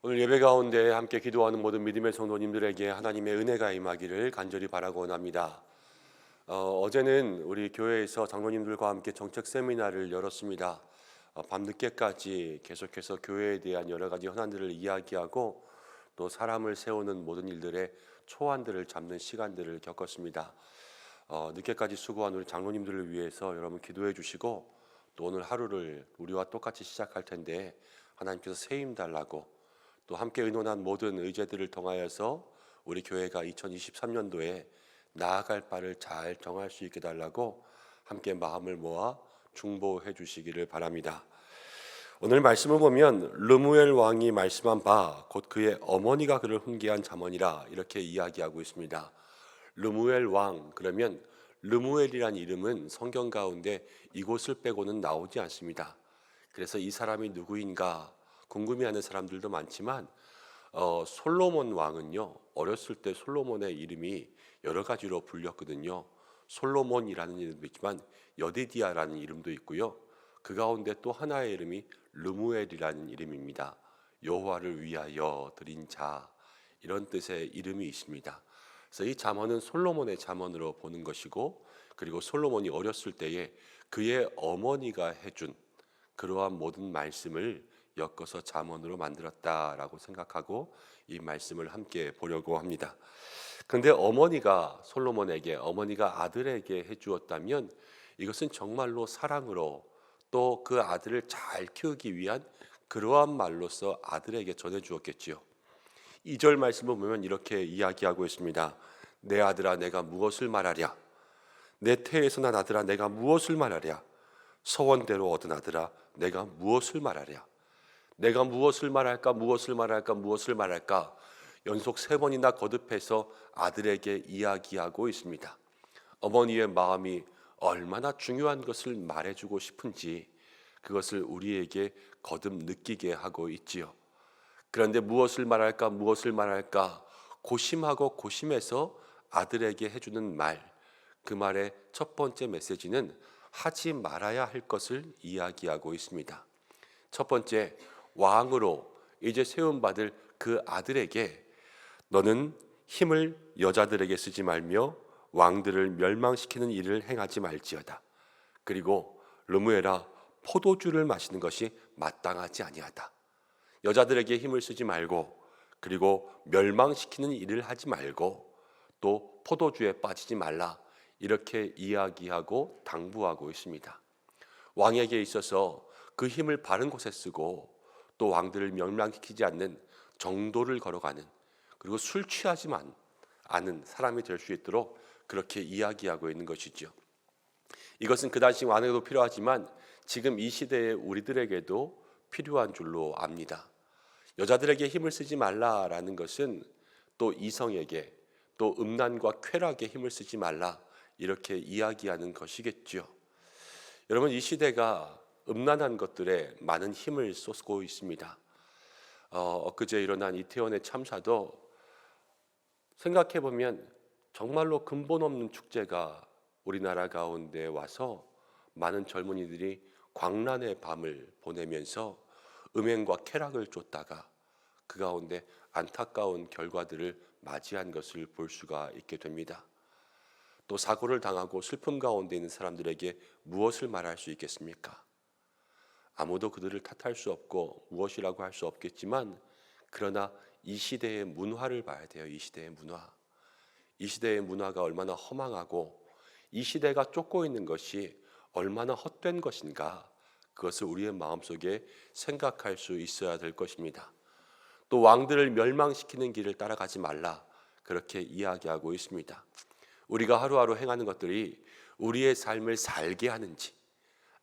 오늘 예배 가운데 함께 기도하는 모든 믿음의 성도님들에게 하나님의 은혜가 임하기를 간절히 바라고 원합니다. 어제는 우리 교회에서 장로님들과 함께 정책 세미나를 열었습니다. 밤늦게까지 계속해서 교회에 대한 여러 가지 현안들을 이야기하고 또 사람을 세우는 모든 일들의 초안들을 잡는 시간들을 겪었습니다. 늦게까지 수고한 우리 장로님들을 위해서 여러분 기도해 주시고 또 오늘 하루를 우리와 똑같이 시작할 텐데 하나님께서 새 힘 달라고 또 함께 의논한 모든 의제들을 통하여서 우리 교회가 2023년도에 나아갈 바를 잘 정할 수 있게 달라고 함께 마음을 모아 중보해 주시기를 바랍니다. 오늘 말씀을 보면 르무엘 왕이 말씀한 바 곧 그의 어머니가 그를 훈계한 잠언이라 이렇게 이야기하고 있습니다. 르무엘 왕, 그러면 르무엘이란 이름은 성경 가운데 이곳을 빼고는 나오지 않습니다. 그래서 이 사람이 누구인가 궁금해하는 사람들도 많지만 솔로몬 왕은요, 어렸을 때 솔로몬의 이름이 여러 가지로 불렸거든요. 솔로몬이라는 이름도 있지만 여디디아라는 이름도 있고요. 그 가운데 또 하나의 이름이 르무엘이라는 이름입니다. 여호와를 위하여 드린 자, 이런 뜻의 이름이 있습니다. 그래서 이 잠언은 솔로몬의 잠언으로 보는 것이고, 그리고 솔로몬이 어렸을 때에 그의 어머니가 해준 그러한 모든 말씀을 엮어서 잠언으로 만들었다라고 생각하고 이 말씀을 함께 보려고 합니다. 그런데 어머니가 아들에게 해주었다면 이것은 정말로 사랑으로 또 그 아들을 잘 키우기 위한 그러한 말로서 아들에게 전해주었겠지요. 2절 말씀을 보면 이렇게 이야기하고 있습니다. 내 아들아 내가 무엇을 말하랴? 내 태에서 난 아들아 내가 무엇을 말하랴? 서원대로 얻은 아들아 내가 무엇을 말하랴? 내가 무엇을 말할까 무엇을 말할까 연속 3번이나 거듭해서 아들에게 이야기하고 있습니다. 어머니의 마음이 얼마나 중요한 것을 말해주고 싶은지 그것을 우리에게 거듭 느끼게 하고 있지요. 그런데 무엇을 말할까 고심하고 고심해서 아들에게 해주는 말, 그 말의 첫 번째 메시지는 하지 말아야 할 것을 이야기하고 있습니다. 첫 번째, 왕으로 이제 세움받을 그 아들에게 너는 힘을 여자들에게 쓰지 말며 왕들을 멸망시키는 일을 행하지 말지어다. 그리고 르무엘아 포도주를 마시는 것이 마땅하지 아니하다. 여자들에게 힘을 쓰지 말고 그리고 멸망시키는 일을 하지 말고 또 포도주에 빠지지 말라. 이렇게 이야기하고 당부하고 있습니다. 왕에게 있어서 그 힘을 바른 곳에 쓰고 또 왕들을 멸망시키지 않는 정도를 걸어가는, 그리고 술 취하지만 않은 사람이 될 수 있도록 그렇게 이야기하고 있는 것이죠. 이것은 그 당시 왕에게도 필요하지만 지금 이 시대의 우리들에게도 필요한 줄로 압니다. 여자들에게 힘을 쓰지 말라라는 것은 또 이성에게 또 음란과 쾌락에 힘을 쓰지 말라 이렇게 이야기하는 것이겠죠. 여러분, 이 시대가 음란한 것들에 많은 힘을 쏟고 있습니다. 엊그제 일어난 이태원의 참사도 생각해보면 정말로 근본 없는 축제가 우리나라 가운데 와서 많은 젊은이들이 광란의 밤을 보내면서 음행과 쾌락을 쫓다가 그 가운데 안타까운 결과들을 맞이한 것을 볼 수가 있게 됩니다. 또 사고를 당하고 슬픔 가운데 있는 사람들에게 무엇을 말할 수 있겠습니까? 아무도 그들을 탓할 수 없고 무엇이라고 할 수 없겠지만, 그러나 이 시대의 문화를 봐야 돼요. 이 시대의 문화가 얼마나 허망하고 이 시대가 쫓고 있는 것이 얼마나 헛된 것인가, 그것을 우리의 마음속에 생각할 수 있어야 될 것입니다. 또 왕들을 멸망시키는 길을 따라가지 말라 그렇게 이야기하고 있습니다. 우리가 하루하루 행하는 것들이 우리의 삶을 살게 하는지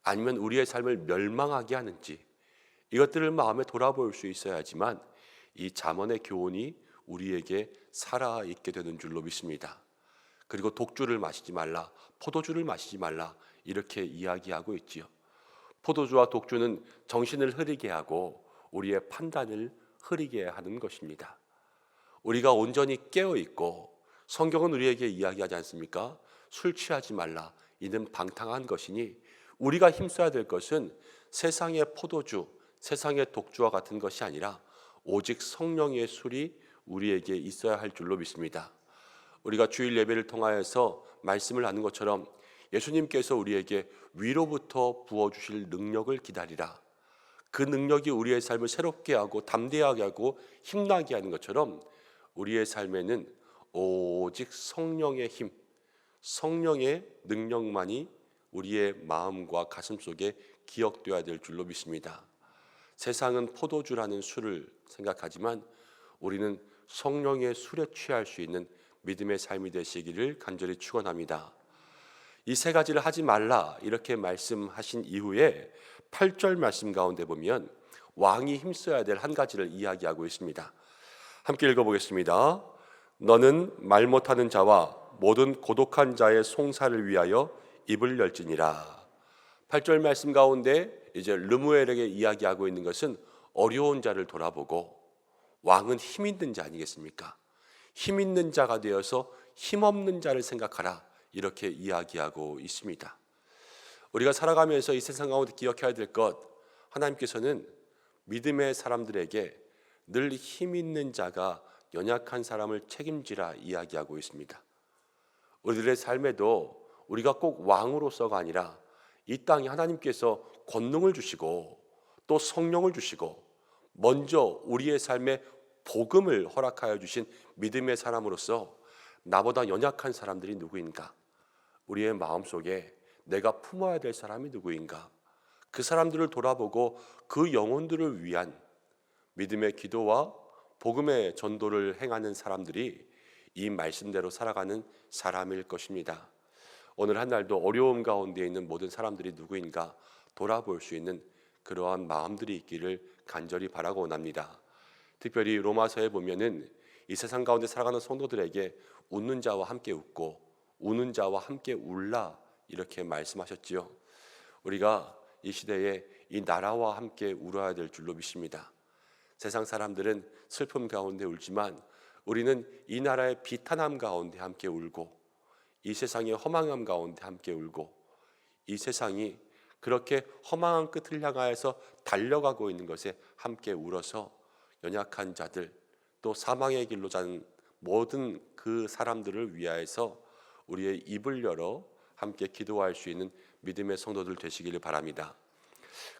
아니면 우리의 삶을 멸망하게 하는지 이것들을 마음에 돌아볼 수 있어야지만 이 잠언의 교훈이 우리에게 살아있게 되는 줄로 믿습니다. 그리고 독주를 마시지 말라, 포도주를 마시지 말라 이렇게 이야기하고 있지요. 포도주와 독주는 정신을 흐리게 하고 우리의 판단을 흐리게 하는 것입니다. 우리가 온전히 깨어있고 성경은 우리에게 이야기하지 않습니까? 술 취하지 말라, 이는 방탕한 것이니 우리가 힘써야 될 것은 세상의 포도주, 세상의 독주와 같은 것이 아니라 오직 성령의 술이 우리에게 있어야 할 줄로 믿습니다. 우리가 주일 예배를 통하여서 말씀을 하는 것처럼 예수님께서 우리에게 위로부터 부어주실 능력을 기다리라. 그 능력이 우리의 삶을 새롭게 하고 담대하게 하고 힘나게 하는 것처럼 우리의 삶에는 오직 성령의 힘, 성령의 능력만이 우리의 마음과 가슴 속에 기억되어야 될 줄로 믿습니다. 세상은 포도주라는 술을 생각하지만 우리는 성령의 술에 취할 수 있는 믿음의 삶이 되시기를 간절히 축원합니다. 이 세 가지를 하지 말라 이렇게 말씀하신 이후에 8절 말씀 가운데 보면 왕이 힘써야 될 한 가지를 이야기하고 있습니다. 함께 읽어보겠습니다. 너는 말 못하는 자와 모든 고독한 자의 송사를 위하여 입을 열지니라. 8절 말씀 가운데 이제 르무엘에게 이야기하고 있는 것은 어려운 자를 돌아보고 왕은 힘 있는 자 아니겠습니까? 힘 있는 자가 되어서 힘없는 자를 생각하라 이렇게 이야기하고 있습니다. 우리가 살아가면서 이 세상 가운데 기억해야 될 것, 하나님께서는 믿음의 사람들에게 늘 힘 있는 자가 연약한 사람을 책임지라 이야기하고 있습니다. 우리들의 삶에도 우리가 꼭 왕으로서가 아니라 이 땅에 하나님께서 권능을 주시고 또 성령을 주시고 먼저 우리의 삶에 복음을 허락하여 주신 믿음의 사람으로서 나보다 연약한 사람들이 누구인가? 우리의 마음속에 내가 품어야 될 사람이 누구인가? 그 사람들을 돌아보고 그 영혼들을 위한 믿음의 기도와 복음의 전도를 행하는 사람들이 이 말씀대로 살아가는 사람일 것입니다. 오늘 한 날도 어려움 가운데 있는 모든 사람들이 누구인가 돌아볼 수 있는 그러한 마음들이 있기를 간절히 바라고 원합니다. 특별히 로마서에 보면은 이 세상 가운데 살아가는 성도들에게 웃는 자와 함께 웃고 우는 자와 함께 울라 이렇게 말씀하셨지요. 우리가 이 시대에 이 나라와 함께 울어야 될 줄로 믿습니다. 세상 사람들은 슬픔 가운데 울지만 우리는 이 나라의 비탄함 가운데 함께 울고 이 세상의 허망함 가운데 함께 울고 이 세상이 그렇게 허망한 끝을 향하여서 달려가고 있는 것에 함께 울어서 연약한 자들 또 사망의 길로 가는 모든 그 사람들을 위하여서 우리의 입을 열어 함께 기도할 수 있는 믿음의 성도들 되시기를 바랍니다.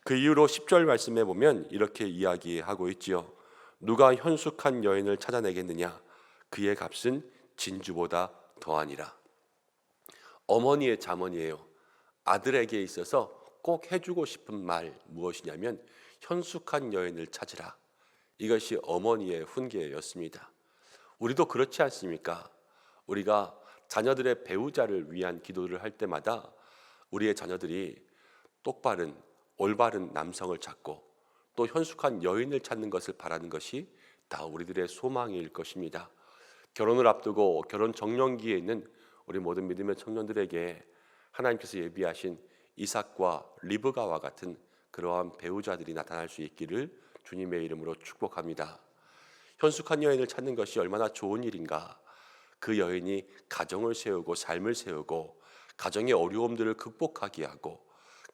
그 이후로 10절 말씀에 보면 이렇게 이야기하고 있지요. 누가 현숙한 여인을 찾아내겠느냐? 그의 값은 진주보다 더하니라. 어머니의 잠언이에요. 아들에게 있어서 꼭 해주고 싶은 말 무엇이냐면 현숙한 여인을 찾으라. 이것이 어머니의 훈계였습니다. 우리도 그렇지 않습니까? 우리가 자녀들의 배우자를 위한 기도를 할 때마다 우리의 자녀들이 똑바른 올바른 남성을 찾고 또 현숙한 여인을 찾는 것을 바라는 것이 다 우리들의 소망일 것입니다. 결혼을 앞두고 결혼 정년기에 있는 우리 모든 믿음의 청년들에게 하나님께서 예비하신 이삭과 리브가와 같은 그러한 배우자들이 나타날 수 있기를 주님의 이름으로 축복합니다. 현숙한 여인을 찾는 것이 얼마나 좋은 일인가. 그 여인이 가정을 세우고 삶을 세우고 가정의 어려움들을 극복하게 하고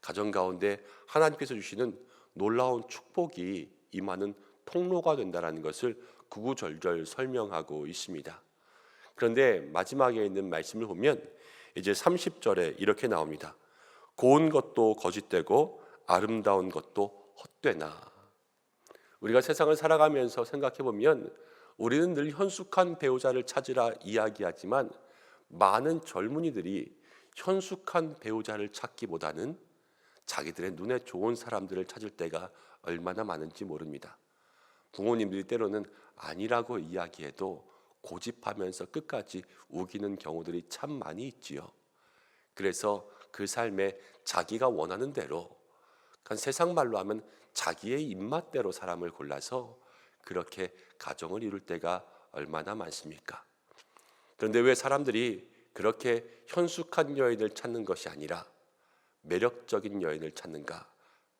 가정 가운데 하나님께서 주시는 놀라운 축복이 임하는 통로가 된다는 것을 구구절절 설명하고 있습니다. 그런데 마지막에 있는 말씀을 보면 이제 30절에 이렇게 나옵니다. 고운 것도 거짓되고 아름다운 것도 헛되나. 우리가 세상을 살아가면서 생각해 보면 우리는 늘 현숙한 배우자를 찾으라 이야기하지만 많은 젊은이들이 현숙한 배우자를 찾기보다는 자기들의 눈에 좋은 사람들을 찾을 때가 얼마나 많은지 모릅니다. 부모님들이 때로는 아니라고 이야기해도 고집하면서 끝까지 우기는 경우들이 참 많이 있지요. 그래서 그 삶에 자기가 원하는 대로, 세상 말로 하면 자기의 입맛대로 사람을 골라서 그렇게 가정을 이룰 때가 얼마나 많습니까? 그런데 왜 사람들이 그렇게 현숙한 여인을 찾는 것이 아니라 매력적인 여인을 찾는가?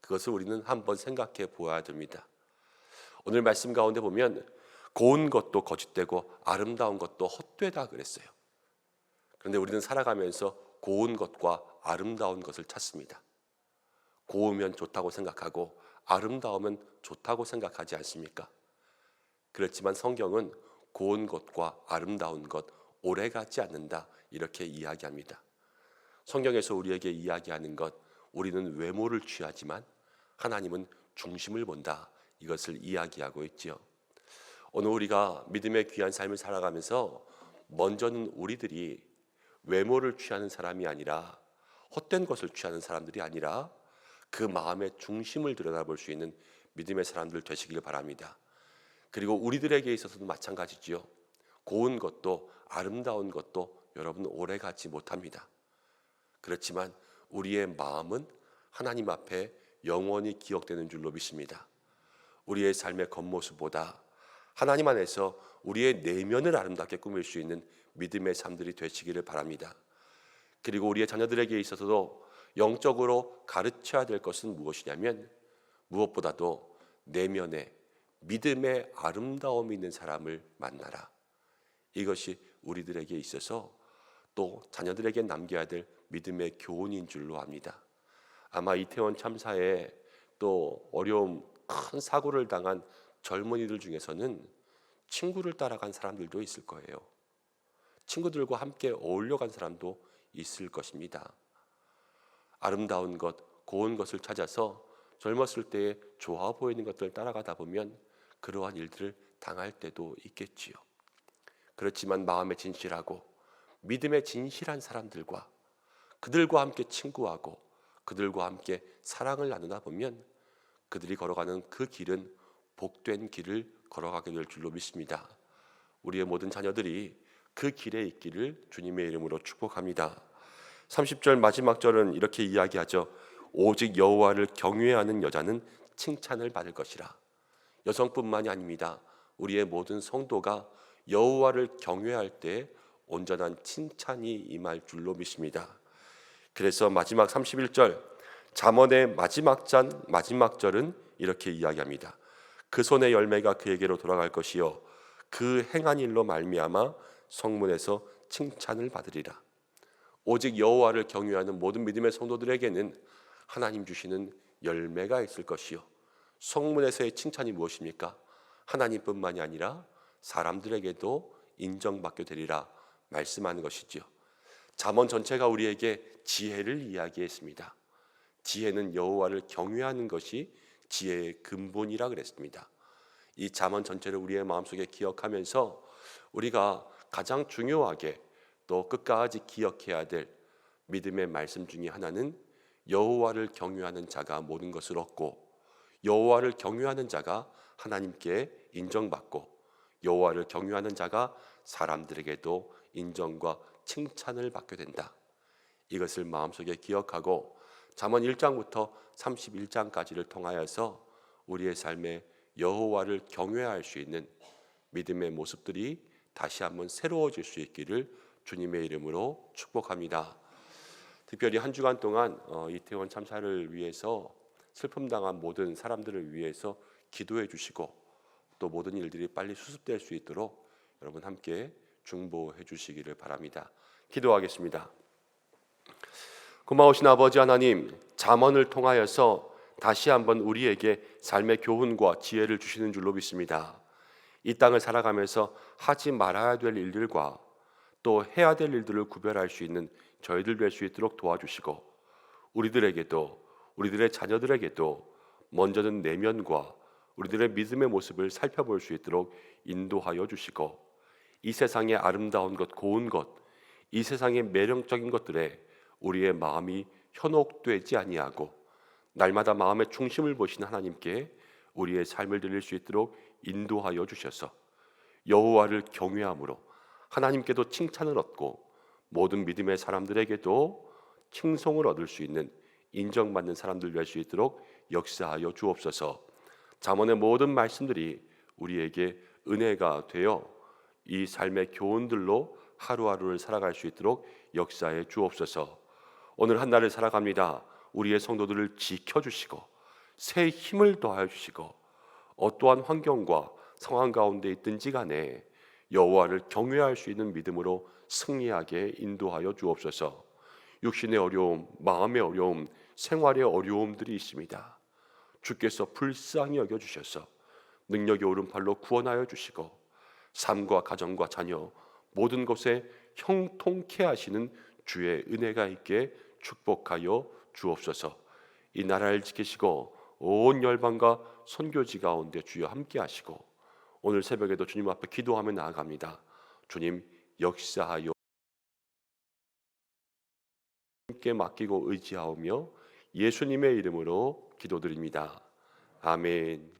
그것을 우리는 한번 생각해 보아야 됩니다. 오늘 말씀 가운데 보면 고운 것도 거짓되고 아름다운 것도 헛되다 그랬어요. 그런데 우리는 살아가면서 고운 것과 아름다운 것을 찾습니다. 고우면 좋다고 생각하고 아름다우면 좋다고 생각하지 않습니까? 그렇지만 성경은 고운 것과 아름다운 것 오래가지 않는다 이렇게 이야기합니다. 성경에서 우리에게 이야기하는 것, 우리는 외모를 취하지만 하나님은 중심을 본다, 이것을 이야기하고 있지요. 오늘 우리가 믿음의 귀한 삶을 살아가면서 먼저는 우리들이 외모를 취하는 사람이 아니라, 헛된 것을 취하는 사람들이 아니라 그 마음의 중심을 들여다볼 수 있는 믿음의 사람들 되시길 바랍니다. 그리고 우리들에게 있어서도 마찬가지지요. 고운 것도 아름다운 것도 여러분 오래가지 못합니다. 그렇지만 우리의 마음은 하나님 앞에 영원히 기억되는 줄로 믿습니다. 우리의 삶의 겉모습보다 하나님 안에서 우리의 내면을 아름답게 꾸밀 수 있는 믿음의 삶들이 되시기를 바랍니다. 그리고 우리의 자녀들에게 있어서도 영적으로 가르쳐야 될 것은 무엇이냐면, 무엇보다도 내면에 믿음의 아름다움이 있는 사람을 만나라. 이것이 우리들에게 있어서 또 자녀들에게 남겨야 될 믿음의 교훈인 줄로 압니다. 아마 이태원 참사에 또 어려움, 큰 사고를 당한 젊은이들 중에서는 친구를 따라간 사람들도 있을 거예요. 친구들과 함께 어울려간 사람도 있을 것입니다. 아름다운 것, 고운 것을 찾아서 젊었을 때에 좋아 보이는 것들 따라가다 보면 그러한 일들을 당할 때도 있겠지요. 그렇지만 마음에 진실하고 믿음에 진실한 사람들과 그들과 함께 친구하고 그들과 함께 사랑을 나누다 보면 그들이 걸어가는 그 길은 복된 길을 걸어가게 될 줄로 믿습니다. 우리의 모든 자녀들이 그 길에 있기를 주님의 이름으로 축복합니다. 30절 마지막 절은 이렇게 이야기하죠. 오직 여호와를 경외하는 여자는 칭찬을 받을 것이라. 여성뿐만이 아닙니다. 우리의 모든 성도가 여호와를 경외할 때 온전한 칭찬이 임할 줄로 믿습니다. 그래서 마지막 31절 잠언의 마지막 절은 이렇게 이야기합니다. 그 손의 열매가 그에게로 돌아갈 것이요 그 행한 일로 말미암아 성문에서 칭찬을 받으리라. 오직 여호와를 경외하는 모든 믿음의 성도들에게는 하나님 주시는 열매가 있을 것이요 성문에서의 칭찬이 무엇입니까? 하나님뿐만이 아니라 사람들에게도 인정받게 되리라 말씀하는 것이죠. 잠언 전체가 우리에게 지혜를 이야기했습니다. 지혜는 여호와를 경외하는 것이 지혜의 근본이라 그랬습니다. 이 잠언 전체를 우리의 마음속에 기억하면서 우리가 가장 중요하게 또 끝까지 기억해야 될 믿음의 말씀 중에 하나는 여호와를 경외하는 자가 모든 것을 얻고 여호와를 경외하는 자가 하나님께 인정받고 여호와를 경외하는 자가 사람들에게도 인정과 칭찬을 받게 된다. 이것을 마음속에 기억하고 잠언 1장부터 31장까지를 통하여서 우리의 삶에 여호와를 경외할 수 있는 믿음의 모습들이 다시 한번 새로워질 수 있기를 주님의 이름으로 축복합니다. 특별히 한 주간 동안 이태원 참사를 위해서 슬픔당한 모든 사람들을 위해서 기도해 주시고 또 모든 일들이 빨리 수습될 수 있도록 여러분 함께 중보해 주시기를 바랍니다. 기도하겠습니다. 고마우신 아버지 하나님, 잠언을 통하여서 다시 한번 우리에게 삶의 교훈과 지혜를 주시는 줄로 믿습니다. 이 땅을 살아가면서 하지 말아야 될 일들과 또 해야 될 일들을 구별할 수 있는 저희들 될 수 있도록 도와주시고 우리들에게도 우리들의 자녀들에게도 먼저는 내면과 우리들의 믿음의 모습을 살펴볼 수 있도록 인도하여 주시고 이 세상의 아름다운 것, 고운 것, 이 세상의 매력적인 것들에 우리의 마음이 현혹되지 아니하고 날마다 마음의 중심을 보시는 하나님께 우리의 삶을 드릴 수 있도록 인도하여 주셔서 여호와를 경외함으로 하나님께도 칭찬을 얻고 모든 믿음의 사람들에게도 칭송을 얻을 수 있는 인정받는 사람들 될 수 있도록 역사하여 주옵소서. 잠언의 모든 말씀들이 우리에게 은혜가 되어 이 삶의 교훈들로 하루하루를 살아갈 수 있도록 역사해 주옵소서. 오늘 한 날을 살아갑니다. 우리의 성도들을 지켜주시고 새 힘을 더하여 주시고 어떠한 환경과 상황 가운데 있든지 간에 여호와를 경외할 수 있는 믿음으로 승리하게 인도하여 주옵소서. 육신의 어려움, 마음의 어려움, 생활의 어려움들이 있습니다. 주께서 불쌍히 여겨주셔서 능력의 오른팔로 구원하여 주시고 삶과 가정과 자녀 모든 것에 형통케 하시는 주의 은혜가 있게 축복하여 주옵소서. 이 나라를 지키시고 온 열방과 선교지 가운데 주여 함께 하시고 오늘 새벽에도 주님 앞에 기도하며 나아갑니다. 주님 역사하여 함께 맡기고 의지하오며 예수님의 이름으로 기도드립니다. 아멘.